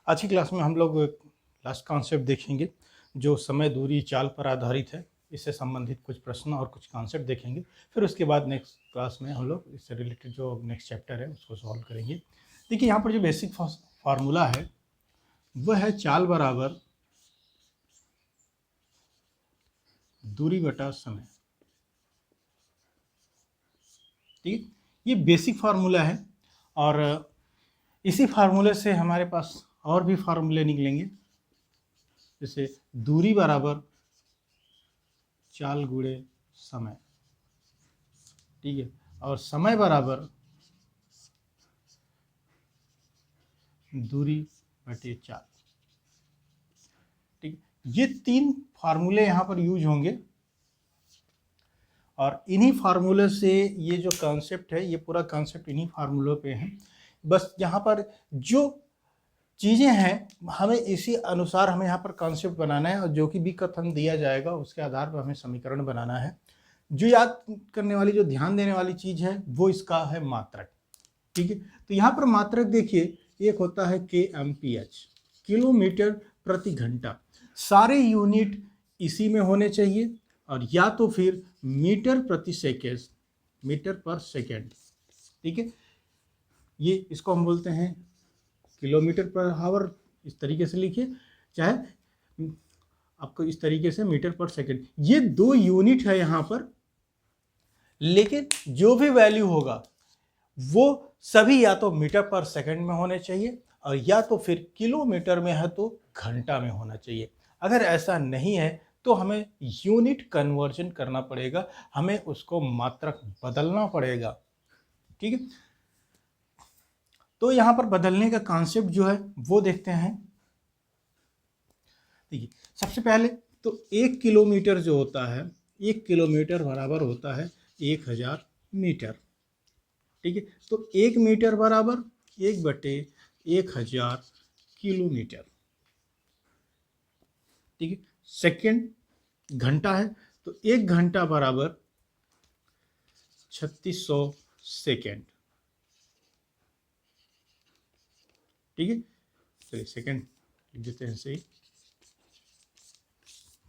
आज की क्लास में हम लोग लास्ट कॉन्सेप्ट देखेंगे जो समय दूरी चाल पर आधारित है। इससे संबंधित कुछ प्रश्न और कुछ कॉन्सेप्ट देखेंगे। फिर उसके बाद नेक्स्ट क्लास में हम लोग इससे रिलेटेड जो नेक्स्ट चैप्टर है उसको सॉल्व करेंगे। देखिए यहाँ पर जो बेसिक फार्मूला है वह है चाल बराबर दूरी बटा समय। ठीक, ये बेसिक फार्मूला है और इसी फार्मूले से हमारे पास और भी फार्मूले निकलेंगे, जैसे दूरी बराबर चाल गुणे समय। ठीक है, और समय बराबर दूरी बटे चाल। ठीक, ये तीन फार्मूले यहाँ पर यूज होंगे और इन्हीं फार्मूले से ये जो कॉन्सेप्ट है ये पूरा कॉन्सेप्ट इन्हीं फार्मूलों पे है। बस यहाँ पर जो चीज़ें हैं हमें इसी अनुसार हमें यहाँ पर कॉन्सेप्ट बनाना है और जो कि भी कथन दिया जाएगा उसके आधार पर हमें समीकरण बनाना है। जो याद करने वाली, जो ध्यान देने वाली चीज़ है वो इसका है मात्रक। ठीक है, तो यहाँ पर मात्रक देखिए, एक होता है kmph, किलोमीटर प्रति घंटा। सारे यूनिट इसी में होने चाहिए और या तो फिर मीटर प्रति सेकेंड, मीटर पर सेकेंड। ठीक है, ये इसको हम बोलते हैं किलोमीटर पर आवर। इस तरीके से लिखिए, चाहे आपको इस तरीके से मीटर पर सेकेंड। ये दो यूनिट है यहाँ पर, लेकिन जो भी वैल्यू होगा वो सभी या तो मीटर पर सेकंड में होने चाहिए और या तो फिर किलोमीटर में है तो घंटा में होना चाहिए। अगर ऐसा नहीं है तो हमें यूनिट कन्वर्जन करना पड़ेगा, हमें उसको मात्रक बदलना पड़ेगा। ठीक है, तो यहाँ पर बदलने का कॉन्सेप्ट जो है वो देखते हैं। देखिए, सबसे पहले तो 1 किलोमीटर जो होता है, 1 किलोमीटर बराबर होता है 1000 मीटर। ठीक है, तो 1 मीटर बराबर 1/1000 किलोमीटर। ठीक है, सेकेंड घंटा है तो 1 घंटा बराबर 3600 सेकेंड। ठीक है, चलिए सेकेंड लिख देते हैं सही।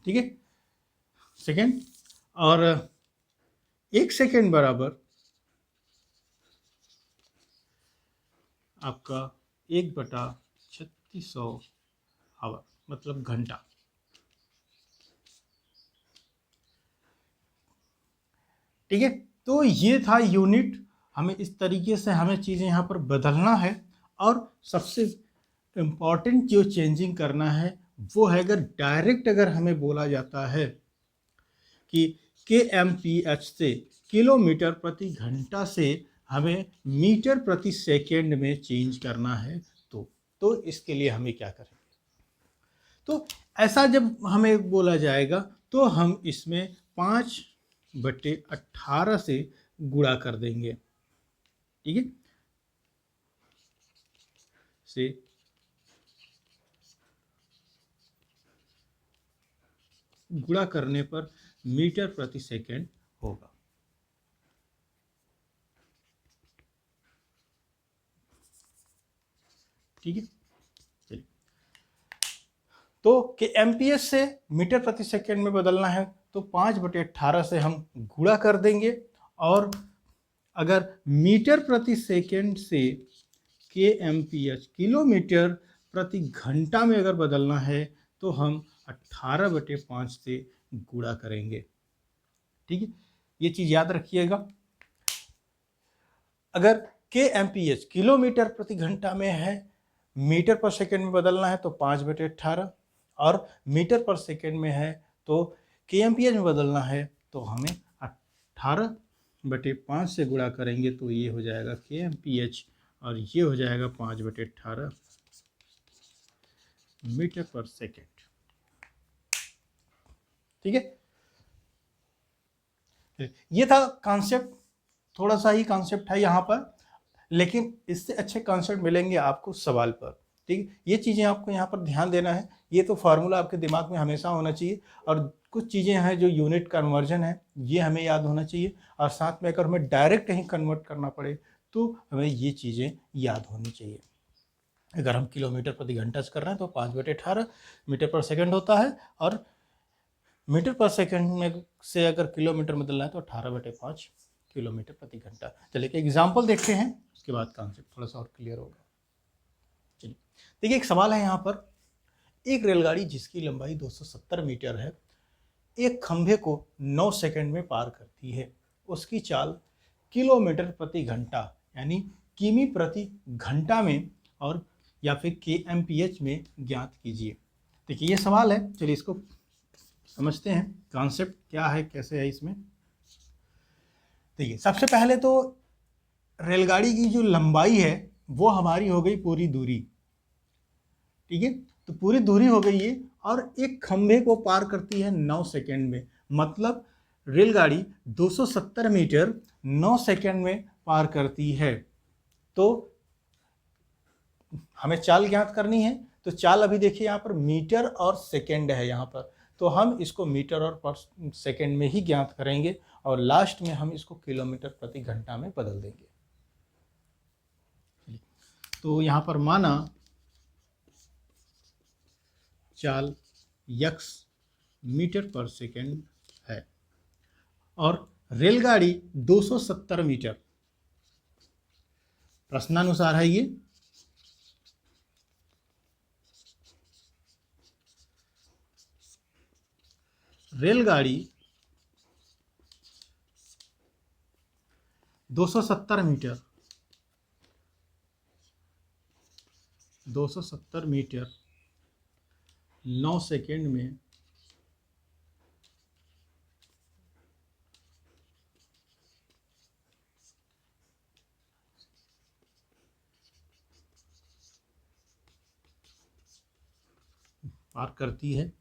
ठीक है, सेकेंड, और 1 सेकेंड बराबर आपका 1/3600 आवर, मतलब घंटा। ठीक है, तो ये था यूनिट। हमें इस तरीके से हमें चीज़ें यहाँ पर बदलना है और सबसे इम्पॉर्टेंट जो चेंजिंग करना है वो है, अगर डायरेक्ट अगर हमें बोला जाता है कि kmph से, किलोमीटर प्रति घंटा से हमें मीटर प्रति सेकेंड में चेंज करना है तो इसके लिए हमें क्या करेंगे। तो ऐसा जब हमें बोला जाएगा तो हम इसमें 5/18 से गुणा कर देंगे। ठीक है, से गुणा करने पर मीटर प्रति सेकेंड होगा। ठीक है, चलिए, तो कि एमपीएच से मीटर प्रति सेकेंड में बदलना है तो 5/18 से हम गुणा कर देंगे, और अगर मीटर प्रति सेकेंड से kmph, किलोमीटर प्रति घंटा में अगर बदलना है तो हम 18/5 से गुणा करेंगे। ठीक है, ये चीज़ याद रखिएगा। अगर kmph किलोमीटर प्रति घंटा में है, मीटर पर सेकेंड में बदलना है तो 5/18, और मीटर पर सेकेंड में है तो kmph में बदलना है तो हमें 18/5 से गुणा करेंगे तो ये हो जाएगा kmph और ये हो जाएगा 5/18 मीटर पर सेकेंड। ठीक है, ये था कॉन्सेप्ट। थोड़ा सा ही कॉन्सेप्ट है यहाँ पर, लेकिन इससे अच्छे कॉन्सेप्ट मिलेंगे आपको सवाल पर। ठीक है, ये चीज़ें आपको यहाँ पर ध्यान देना है। ये तो फार्मूला आपके दिमाग में हमेशा होना चाहिए, और कुछ चीज़ें हैं जो यूनिट कन्वर्जन है ये हमें याद होना चाहिए, और साथ में अगर हमें डायरेक्ट कहीं कन्वर्ट करना पड़े तो हमें ये चीज़ें याद होनी चाहिए। अगर हम किलोमीटर प्रति घंटा से कर रहे हैं तो 5/18 मीटर पर सेकंड होता है, और मीटर पर सेकंड में से अगर किलोमीटर में बदलना है तो 18/5 किलोमीटर प्रति घंटा। चलिए एक एग्जाम्पल देखते हैं, उसके बाद कॉन्सेप्ट थोड़ा सा और क्लियर होगा। चलिए देखिए, एक सवाल है यहाँ पर, एक रेलगाड़ी जिसकी लंबाई 270 मीटर है एक खंभे को 9 सेकंड में पार करती है, उसकी चाल किलोमीटर प्रति घंटा यानी किमी प्रति घंटा में और या फिर kmph में ज्ञात कीजिए। देखिए ये सवाल है, चलिए इसको समझते हैं कॉन्सेप्ट क्या है, कैसे है इसमें। देखिए सबसे पहले तो रेलगाड़ी की जो लंबाई है वो हमारी हो गई पूरी दूरी, ठीक है, तो पूरी दूरी हो गई ये, और एक खंभे को पार करती है 9 सेकंड में, मतलब रेलगाड़ी 270 मीटर 9 सेकंड में पार करती है। तो हमें चाल ज्ञात करनी है, तो चाल अभी देखिए यहाँ पर मीटर और सेकंड है यहाँ पर, तो हम इसको मीटर और पर सेकंड में ही ज्ञात करेंगे और लास्ट में हम इसको किलोमीटर प्रति घंटा में बदल देंगे। तो यहाँ पर माना चाल यक्स मीटर पर सेकंड है और रेलगाड़ी 270 मीटर, प्रश्नानुसार है ये, रेलगाड़ी 270 मीटर 9 सेकेंड में पार करती है।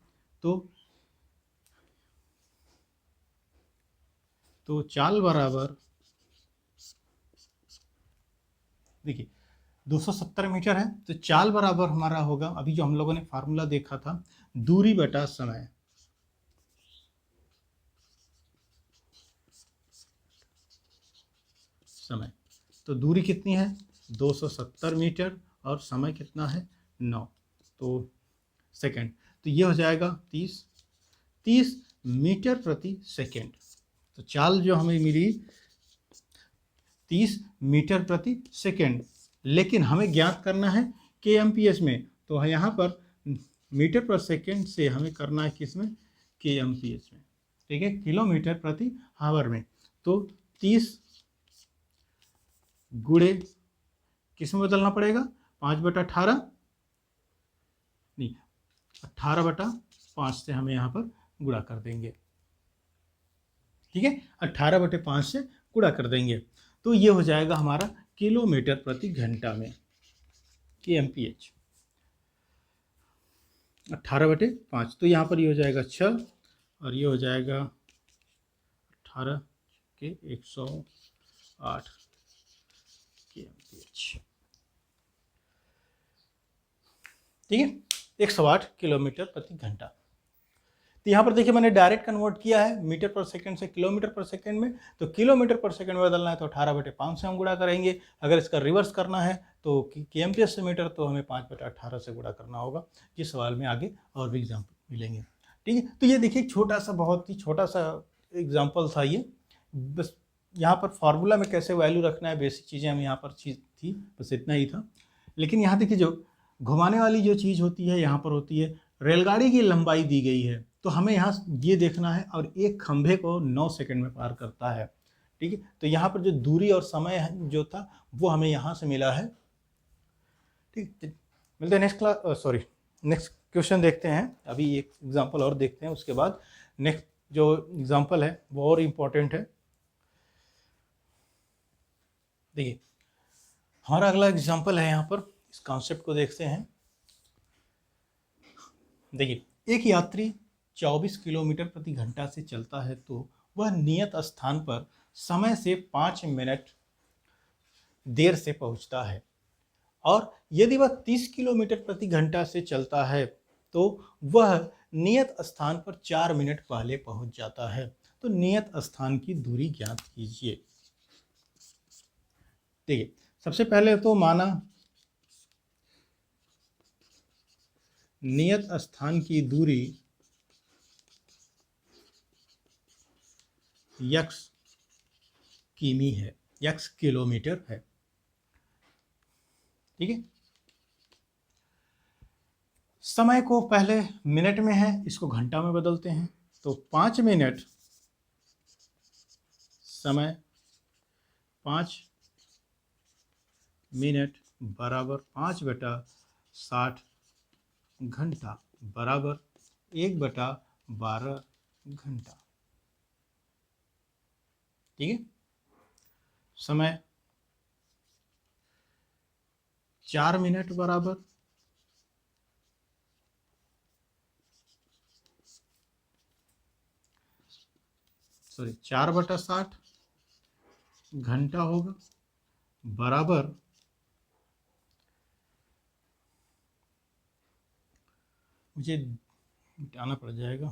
तो चाल बराबर, देखिए 270 मीटर है तो चाल बराबर हमारा होगा, अभी जो हम लोगों ने फार्मूला देखा था, दूरी बटा समय। समय तो दूरी कितनी है 270 मीटर और समय कितना है 9, तो सेकंड, तो ये हो जाएगा 30 मीटर प्रति सेकंड। तो चाल जो हमें मिली 30 मीटर प्रति सेकंड, लेकिन हमें ज्ञात करना है kmph में, तो यहाँ पर मीटर पर सेकंड से हमें करना है किसमें, kmph में, ठीक है, किलोमीटर प्रति आवर में। तो 30 गुणे किस में बदलना पड़ेगा, 5/18 नहीं 18/5 से हमें यहाँ पर गुणा कर देंगे, ठीक है, 18/5 से गुणा कर देंगे, तो ये हो जाएगा हमारा किलोमीटर प्रति घंटा में kmph। 18/5 तो यहाँ पर ये हो जाएगा 6 और ये हो जाएगा 18 के 108 kmph, ठीक है, 108 किलोमीटर प्रति घंटा। तो यहाँ पर देखिए मैंने डायरेक्ट कन्वर्ट किया है मीटर पर सेकंड से किलोमीटर पर सेकंड में, तो किलोमीटर पर सेकंड में बदलना है तो 18/5 से हम गुणा करेंगे, अगर इसका रिवर्स करना है तो kmph से मीटर तो हमें 5/18 से गुणा करना होगा। जिस सवाल में आगे और भी एग्जाम्पल मिलेंगे, ठीक है। तो ये देखिए छोटा सा, बहुत ही छोटा सा एग्जाम्पल था ये, बस यहाँ पर फार्मूला में कैसे वैल्यू रखना है, बेसिक चीज़ें हम यहाँ पर चीज़ थी, बस इतना ही था। लेकिन यहाँ देखिए जो घुमाने वाली जो चीज़ होती है यहाँ पर होती है, रेलगाड़ी की लंबाई दी गई है तो हमें यहाँ ये देखना है, और एक खंभे को 9 सेकंड में पार करता है, ठीक है। तो यहाँ पर जो दूरी और समय है जो था वो हमें यहाँ से मिला है, ठीक। मिलते हैं नेक्स्ट नेक्स्ट क्वेश्चन देखते हैं, अभी एक एग्जांपल और देखते हैं, उसके बाद नेक्स्ट जो एग्जांपल है वो और इम्पोर्टेंट है। देखिए हमारा अगला एग्जांपल है, यहाँ पर इस कॉन्सेप्ट को देखते हैं। देखिए एक यात्री 24 किलोमीटर प्रति घंटा से चलता है तो वह नियत स्थान पर समय से 5 मिनट देर से पहुंचता है, और यदि वह 30 किलोमीटर प्रति घंटा से चलता है तो वह नियत स्थान पर 4 मिनट पहले पहुंच जाता है। तो नियत स्थान की दूरी ज्ञात कीजिए। देखिए सबसे पहले तो माना नियत स्थान की दूरी x किमी है, x किलोमीटर है। ठीक है, समय को पहले मिनट में है, इसको घंटा में बदलते हैं। तो 5 मिनट समय 5 मिनट बराबर 5/60 घंटा बराबर 1/12 घंटा। ठीक है, समय 4 मिनट बराबर 4/60 घंटा होगा बराबर, मुझे मिटाना पड़ जाएगा,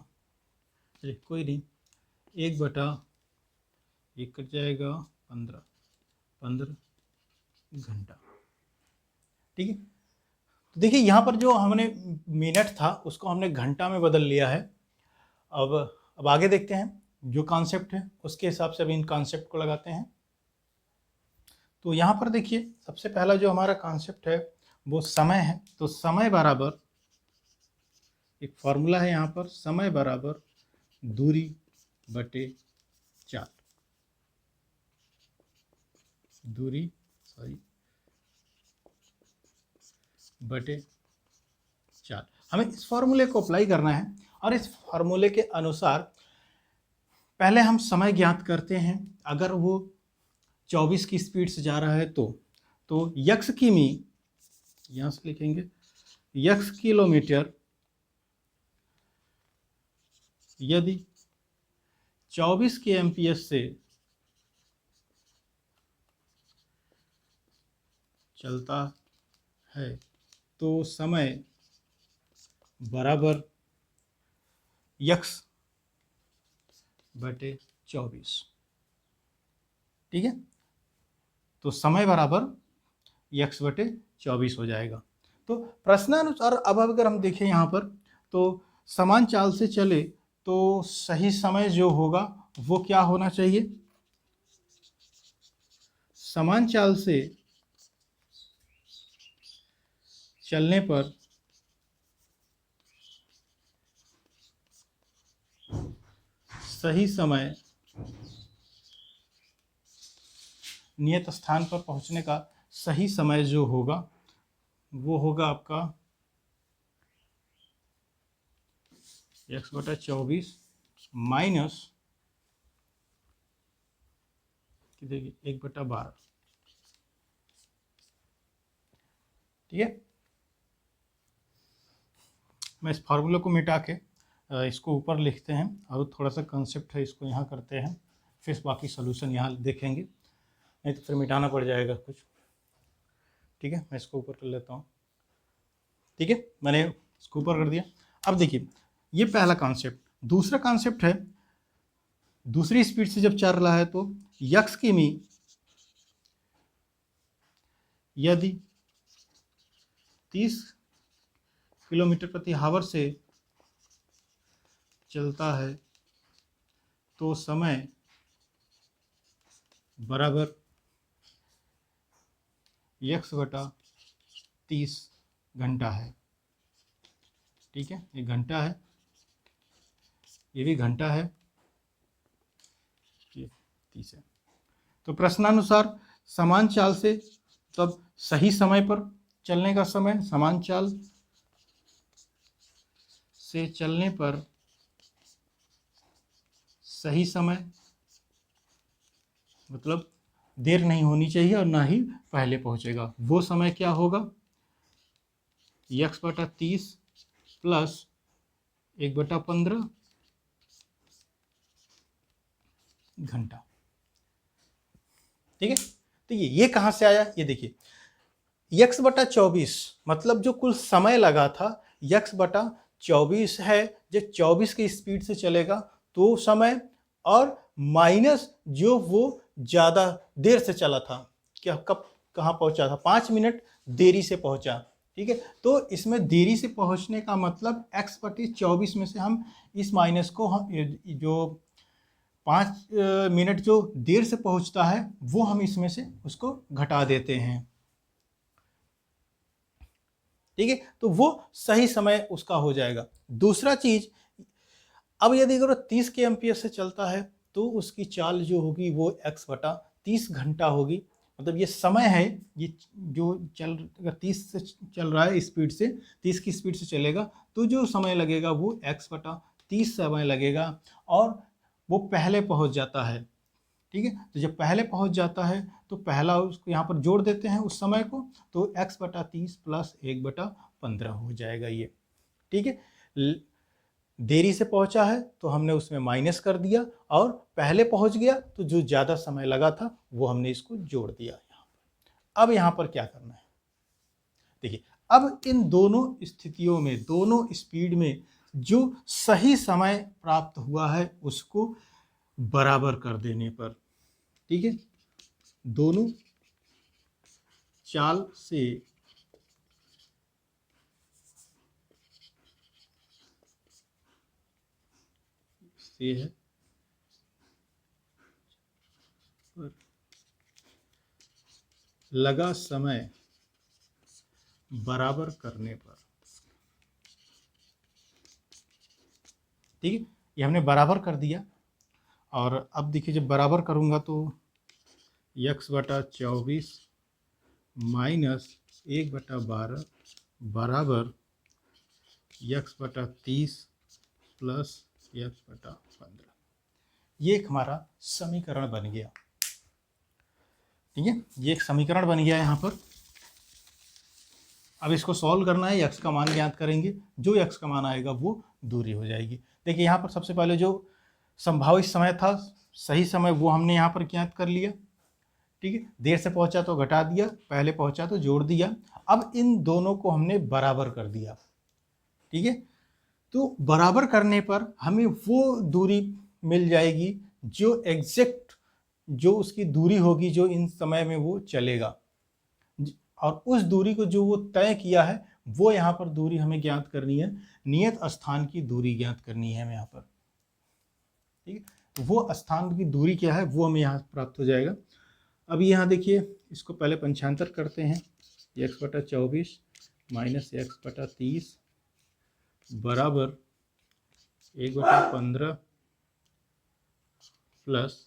चलिए कोई नहीं, 1/1 कट जाएगा 15 घंटा। ठीक है, तो देखिए यहाँ पर जो हमने मिनट था उसको हमने घंटा में बदल लिया है। अब आगे देखते हैं जो कॉन्सेप्ट है उसके हिसाब से अब इन कॉन्सेप्ट को लगाते हैं। तो यहाँ पर देखिए सबसे पहला जो हमारा कॉन्सेप्ट है वो समय है। तो समय बराबर, एक फॉर्मूला है यहाँ पर, समय बराबर दूरी बटे चाल, दूरी बटे चाल। हमें इस फॉर्मूले को अप्लाई करना है और इस फॉर्मूले के अनुसार पहले हम समय ज्ञात करते हैं। अगर वो 24 की स्पीड से जा रहा है तो यक्स किमी, यहाँ से लिखेंगे यक्स किलोमीटर, यदि 24 के एमपीएस से चलता है तो समय बराबर यक्स बटे 24। ठीक है, तो समय बराबर यक्स बटे 24 हो जाएगा। तो प्रश्नानुसार अब अगर हम देखें यहाँ पर, तो समान चाल से चले तो सही समय जो होगा वो क्या होना चाहिए? समान चाल से चलने पर सही समय, नियत स्थान पर पहुंचने का सही समय जो होगा वो होगा आपका x/24 माइनस, देखिए 1/12। ठीक है, मैं इस फार्मूले को मिटा के इसको ऊपर लिखते हैं और थोड़ा सा कंसेप्ट है इसको यहाँ करते हैं, फिर बाकी सोल्यूशन यहाँ देखेंगे, नहीं तो फिर मिटाना पड़ जाएगा कुछ। ठीक है, मैं इसको ऊपर कर लेता हूँ। ठीक है, मैंने इसको ऊपर कर दिया। अब देखिए ये पहला कॉन्सेप्ट। दूसरा कॉन्सेप्ट है, दूसरी स्पीड से जब चल रहा है तो यक्स किमी यदि 30 किलोमीटर प्रति आवर से चलता है तो समय बराबर x/30 घंटा है। ठीक है, ये घंटा है, ये भी घंटा है, ये 30 है। तो प्रश्नानुसार समान चाल से, तब सही समय पर चलने का समय, समान चाल से चलने पर सही समय मतलब देर नहीं होनी चाहिए और ना ही पहले पहुंचेगा, वो समय क्या होगा? x/30 प्लस 1/15 घंटा। ठीक है, तो ये कहाँ से आया? ये देखिए x/24 मतलब जो कुल समय लगा था x/24 है, जो 24 की स्पीड से चलेगा तो समय, और माइनस जो वो ज़्यादा देर से चला था, क्या कब कहाँ पहुँचा था, 5 मिनट देरी से पहुँचा, ठीक है। तो इसमें देरी से पहुंचने का मतलब x/24 में से हम इस माइनस को हम जो 5 मिनट जो देर से पहुंचता है वो हम इसमें से उसको घटा देते हैं। ठीक है, तो वो सही समय उसका हो जाएगा। दूसरा चीज, अब यदि अगर 30 के एम्पियर से चलता है तो उसकी चाल जो होगी वो x/30 घंटा होगी। मतलब ये समय है, ये जो चल, अगर 30 से चल रहा है स्पीड से, 30 की स्पीड से चलेगा तो जो समय लगेगा वो x/30 समय लगेगा, और वो पहले पहुंच जाता है। ठीक है, तो जब पहले पहुंच जाता है तो पहला उसको यहाँ पर जोड़ देते हैं उस समय को, तो x/30 प्लस 1/15 हो जाएगा ये। ठीक है, देरी से पहुंचा है तो हमने उसमें माइनस कर दिया, और पहले पहुंच गया तो जो ज़्यादा समय लगा था वो हमने इसको जोड़ दिया यहाँ पर। अब यहाँ पर क्या करना है, देखिए, अब इन दोनों स्थितियों में, दोनों स्पीड में जो सही समय प्राप्त हुआ है उसको बराबर कर देने पर, ठीक है, दोनों चाल से है लगा समय बराबर करने पर, ठीक है, ये हमने बराबर कर दिया। और अब देखिए, जब बराबर करूँगा तो x/24 माइनस 1/12 बराबर x/30 प्लस x/15, ये एक हमारा समीकरण बन गया। ठीक है, ये एक समीकरण बन गया यहाँ पर। अब इसको सॉल्व करना है, x का मान ज्ञात करेंगे, जो x का मान आएगा वो दूरी हो जाएगी। देखिए, यहाँ पर सबसे पहले जो संभावित समय था, सही समय, वो हमने यहाँ पर ज्ञात कर लिया। ठीक है, देर से पहुंचा तो घटा दिया, पहले पहुंचा तो जोड़ दिया। अब इन दोनों को हमने बराबर कर दिया। ठीक है, तो बराबर करने पर हमें वो दूरी मिल जाएगी जो एग्जैक्ट, जो उसकी दूरी होगी जो इन समय में वो चलेगा, और उस दूरी को जो वो तय किया है वो यहाँ पर दूरी हमें ज्ञात करनी है, नियत स्थान की दूरी ज्ञात करनी है हमें यहाँ पर। ठीक है, तो वो स्थान की दूरी क्या है वो हमें यहाँ प्राप्त हो जाएगा। अब यहाँ देखिए, इसको पहले पंचांतर करते हैं, x/24 माइनस x/30 बराबर 1/15 प्लस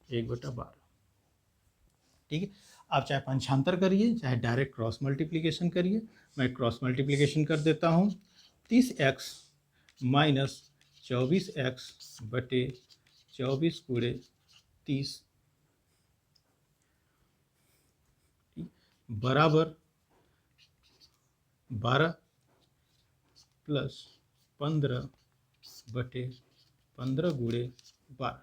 1/12। ठीक है, आप चाहे पंचांतर करिए चाहे डायरेक्ट क्रॉस मल्टीप्लिकेशन करिए। मैं क्रॉस मल्टीप्लिकेशन कर देता हूँ। 30x माइनस 24x बटे 24 गुणे 30 बराबर 12 प्लस 15 बटे 15 गुणे 12।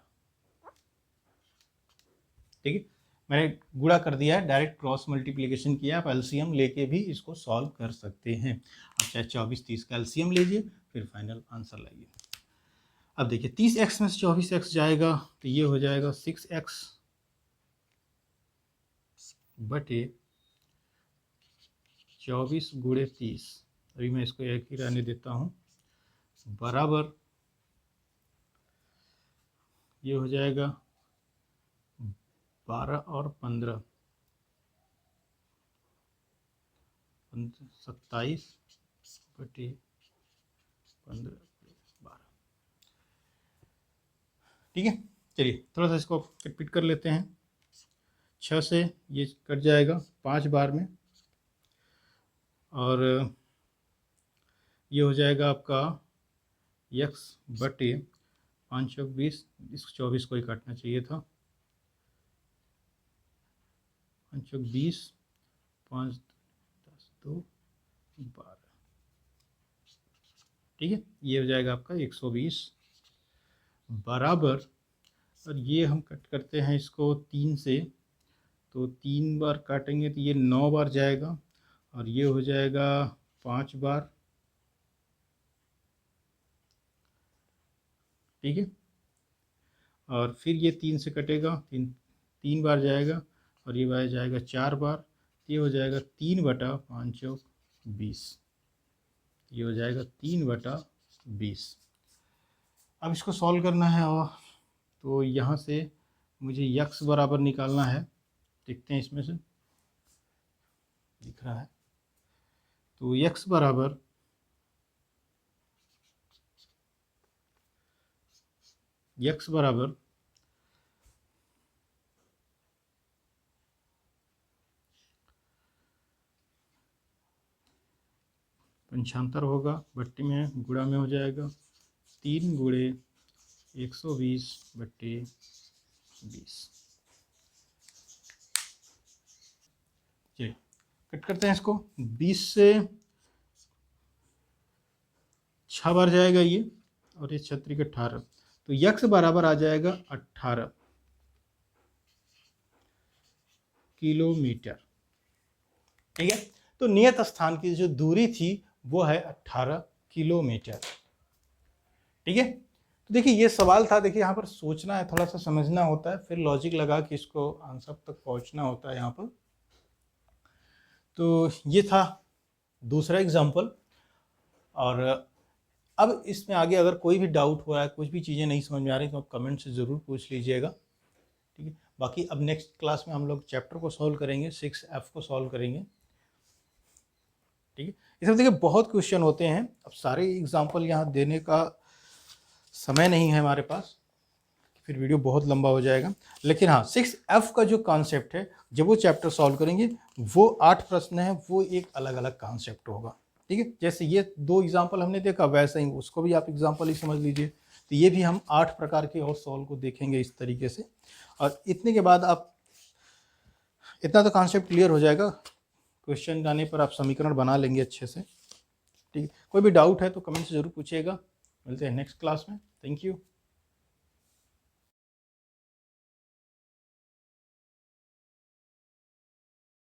ठीक है, मैंने गुणा कर दिया है, डायरेक्ट क्रॉस मल्टीप्लिकेशन किया। आप एलसीएम लेके भी इसको सॉल्व कर सकते हैं। आप चाहे 24-30 का एलसीएम लीजिए, फिर फाइनल आंसर लाइए। अब देखिए, 30x में से 24x जाएगा तो ये हो जाएगा 6x बटे 24 गुणे 30। अभी मैं इसको एक ही रहने देता हूँ, बराबर ये हो जाएगा 12 और 15, 27 बटे 15 12। ठीक है, चलिए थोड़ा सा इसको रिपीट कर लेते हैं। 6 से ये कट जाएगा 5 बार में, और ये हो जाएगा आपका x बटे 5 चौक 20, इस 24 को ही काटना चाहिए था, 5 चौक 20, 5 10 2 12। ठीक है, ये हो जाएगा आपका 120 बराबर, और ये हम कट करते हैं इसको 3 से, तो 3 बार काटेंगे तो ये 9 बार जाएगा, और ये हो जाएगा 5 बार। ठीक है, और फिर ये 3 से कटेगा, 3 बार जाएगा, और ये बार जाएगा 4 बार, ये हो जाएगा 3/5 20, ये हो जाएगा 3/20। अब इसको सॉल्व करना है, और तो यहाँ से मुझे यक्स बराबर निकालना है। देखते हैं इसमें से दिख रहा है, तो यक्स बराबर यक्स बराबर 75 होगा, भट्टी में गुणा में हो जाएगा 3 गुणे 120/20। चलिए कट करते हैं इसको। 20 से 6 बार जाएगा ये, और ये 36 18, तो यक्स बराबर आ जाएगा 18 किलोमीटर। ठीक है, तो नियत स्थान की जो दूरी थी वो है 18 किलोमीटर। ठीक है, तो देखिए ये सवाल था, देखिए यहाँ पर सोचना है, थोड़ा सा समझना होता है, फिर लॉजिक लगा कि इसको आंसर तक पहुँचना होता है यहाँ पर। तो ये था दूसरा एग्जाम्पल, और अब इसमें आगे अगर कोई भी डाउट हो रहा है, कुछ भी चीज़ें नहीं समझ में आ रही, तो आप कमेंट से ज़रूर पूछ लीजिएगा। ठीक है, बाकी अब नेक्स्ट क्लास में हम लोग चैप्टर को सॉल्व करेंगे, 6F को सॉल्व करेंगे। ठीक है, इसमें देखिए बहुत क्वेश्चन होते हैं, अब सारे एग्जाम्पल यहाँ देने का समय नहीं है हमारे पास, फिर वीडियो बहुत लंबा हो जाएगा। लेकिन हाँ, 6F का जो कॉन्सेप्ट है, जब वो चैप्टर सॉल्व करेंगे, वो 8 प्रश्न है, वो एक अलग अलग कॉन्सेप्ट होगा। ठीक है, जैसे ये 2 एग्जाम्पल हमने देखा, वैसे ही उसको भी आप एग्जाम्पल ही समझ लीजिए। तो ये भी हम 8 प्रकार के और सॉल्व को देखेंगे इस तरीके से, और इतने के बाद आप इतना तो कॉन्सेप्ट क्लियर हो जाएगा, क्वेश्चन आने पर आप समीकरण बना लेंगे अच्छे से। ठीक है, कोई भी डाउट है तो कमेंट से ज़रूर पूछिएगा। मिलते हैं नेक्स्ट क्लास में। Thank you.